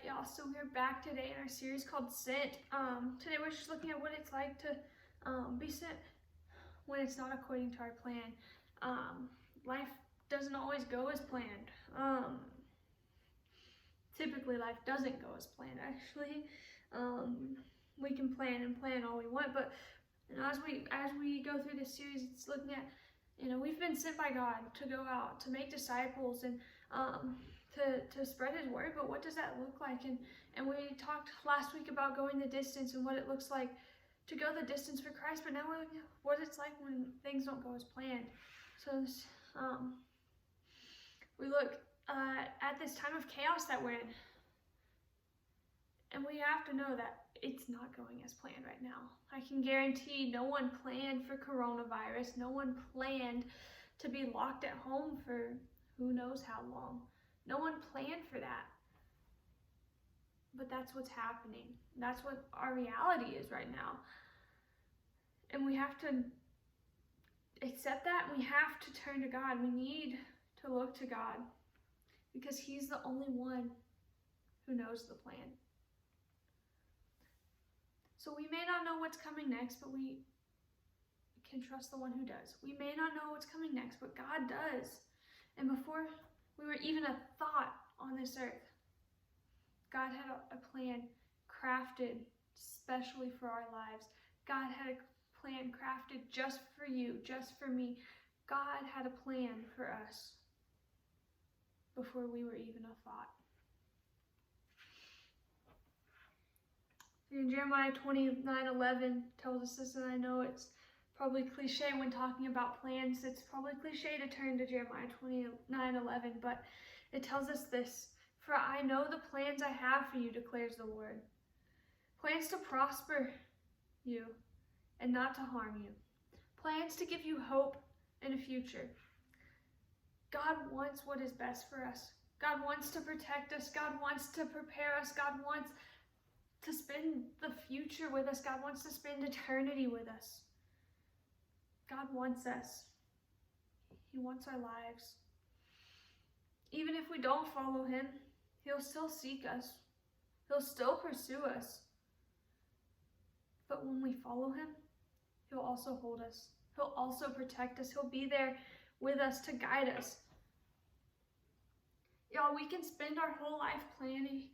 Alright, y'all, so we're back today in our series called Sent. Today we're just looking at what it's like to be sent when it's not according to our plan. Life doesn't always go as planned. Typically life doesn't go as planned, actually. We can plan and plan all we want, but as we go through this series, it's looking at, we've been sent by God to go out, to make disciples, and to spread his word, but what does that look like? And we talked last week about going the distance and what it looks like to go the distance for Christ, but now we're looking at what it's like when things don't go as planned. So this, we look at this time of chaos that we're in, and we have to know that it's not going as planned right now. I can guarantee no one planned for coronavirus. No one planned to be locked at home for who knows how long. No one planned for that. But that's what's happening. That's what our reality is right now. And we have to accept that. We have to turn to God. We need to look to God because he's the only one who knows the plan. So we may not know what's coming next, but we can trust the one who does. We may not know what's coming next, but God does. And before we were even a thought on this earth, God had a plan crafted specially for our lives. God had a plan crafted just for you, just for me. God had a plan for us before we were even a thought. And Jeremiah 29:11 tells us this, and I know it's probably cliche when talking about plans. It's probably cliche to turn to Jeremiah 29:11, but it tells us this: "For I know the plans I have for you, declares the Lord. Plans to prosper you and not to harm you. Plans to give you hope and a future." God wants what is best for us. God wants to protect us. God wants to prepare us. God wants to spend the future with us. God wants to spend eternity with us. God wants us. He wants our lives. Even if we don't follow him, he'll still seek us. He'll still pursue us. But when we follow him, he'll also hold us. He'll also protect us. He'll be there with us to guide us. Y'all, we can spend our whole life planning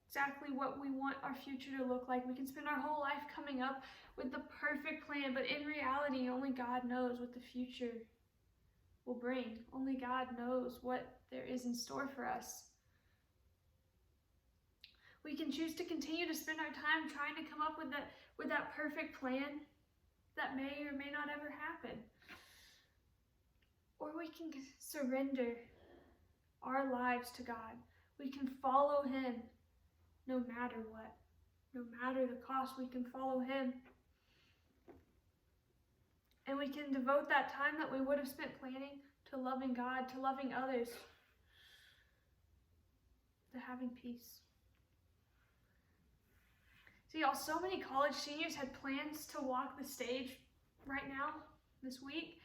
exactly what we want our future to look like. We can spend our whole life coming up with the perfect plan, but in reality, only God knows what the future will bring. Only God knows what there is in store for us. We can choose to continue to spend our time trying to come up with that perfect plan that may or may not ever happen. Or we can surrender our lives to God. We can follow him no matter what. No matter the cost, we can follow him. And we can devote that time that we would have spent planning to loving God, to loving others, to having peace. See, y'all, so many college seniors had plans to walk the stage right now, this week.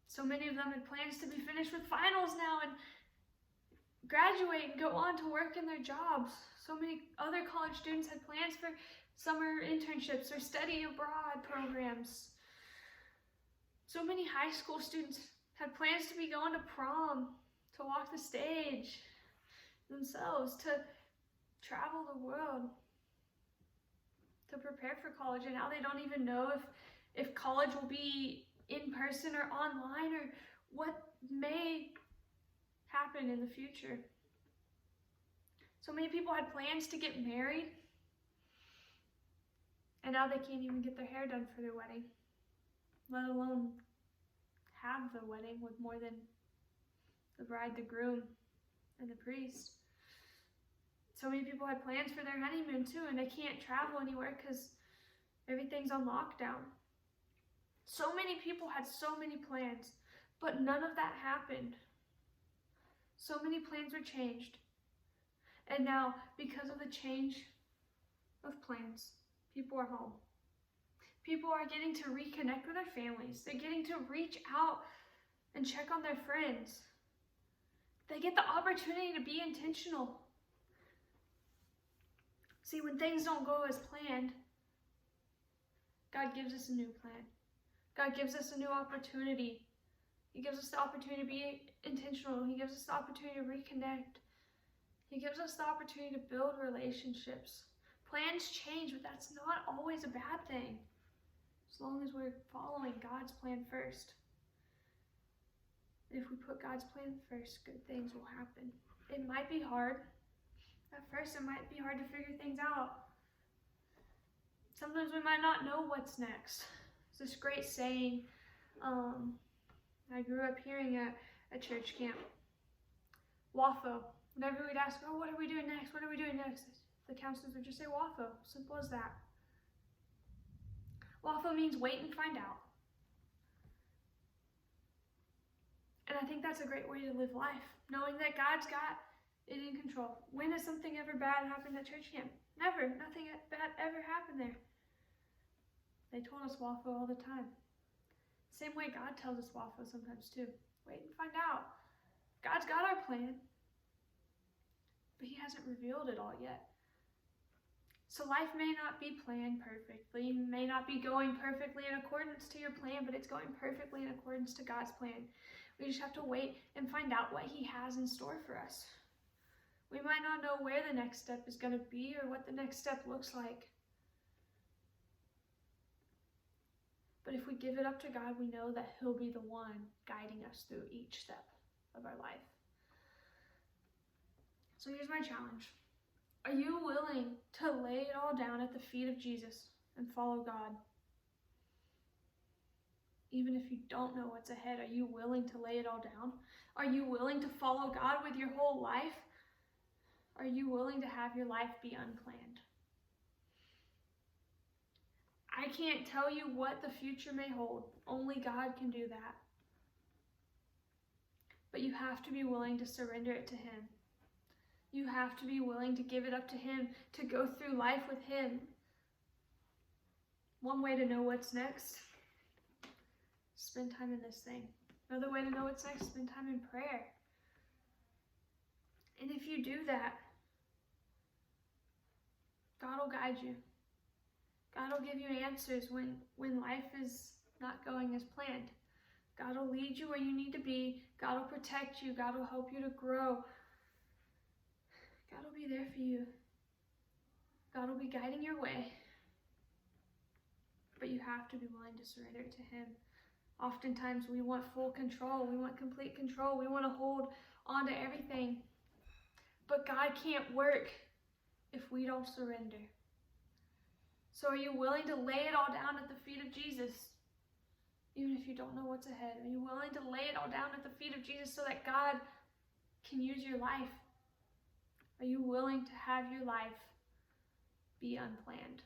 So many of them had plans to be finished with finals now and graduate and go on to work in their jobs. So many other college students had plans for summer internships or study abroad programs. So many high school students had plans to be going to prom, to walk the stage themselves, to travel the world, to prepare for college. And now they don't even know if college will be in person or online or what may happen in the future. So many people had plans to get married, and now they can't even get their hair done for their wedding, let alone have the wedding with more than the bride, the groom, and the priest. So many people had plans for their honeymoon too, and they can't travel anywhere because everything's on lockdown. So many people had so many plans, but none of that happened. So many plans were changed. And now, because of the change of plans, people are home. People are getting to reconnect with their families. They're getting to reach out and check on their friends. They get the opportunity to be intentional. See, when things don't go as planned, God gives us a new plan. God gives us a new opportunity. He gives us the opportunity to be intentional. He gives us the opportunity to reconnect. He gives us the opportunity to build relationships. Plans change, but that's not always a bad thing, as long as we're following God's plan first. If we put God's plan first, good things will happen. It might be hard. At first, it might be hard to figure things out. Sometimes we might not know what's next. There's this great saying I grew up hearing at church camp. WAFO. Whenever we'd ask, oh, what are we doing next? What are we doing next? The counselors would just say WAFO. Simple as that. WAFO means wait and find out. And I think that's a great way to live life, knowing that God's got it in control. When has something ever bad happened at church camp? Never. Nothing bad ever happened there. They told us WAFO all the time. Same way God tells us WAFO sometimes too. Wait and find out. God's got our plan, but He hasn't revealed it all yet. So life may not be planned perfectly, may not be going perfectly in accordance to your plan, but it's going perfectly in accordance to God's plan. We just have to wait and find out what He has in store for us. We might not know where the next step is going to be or what the next step looks like. But if we give it up to God, we know that He'll be the one guiding us through each step of our life. So here's my challenge. Are you willing to lay it all down at the feet of Jesus and follow God? Even if you don't know what's ahead, are you willing to lay it all down? Are you willing to follow God with your whole life? Are you willing to have your life be unplanned? I can't tell you what the future may hold. Only God can do that. But you have to be willing to surrender it to Him. You have to be willing to give it up to Him, to go through life with Him. One way to know what's next, spend time in this thing. Another way to know what's next, spend time in prayer. And if you do that, God will guide you. God will give you answers when life is not going as planned. God will lead you where you need to be. God will protect you. God will help you to grow. God will be there for you. God will be guiding your way. But you have to be willing to surrender it to Him. Oftentimes we want full control. We want complete control. We want to hold on to everything. But God can't work if we don't surrender. So are you willing to lay it all down at the feet of Jesus? Even if you don't know what's ahead. Are you willing to lay it all down at the feet of Jesus so that God can use your life? Are you willing to have your life be unplanned?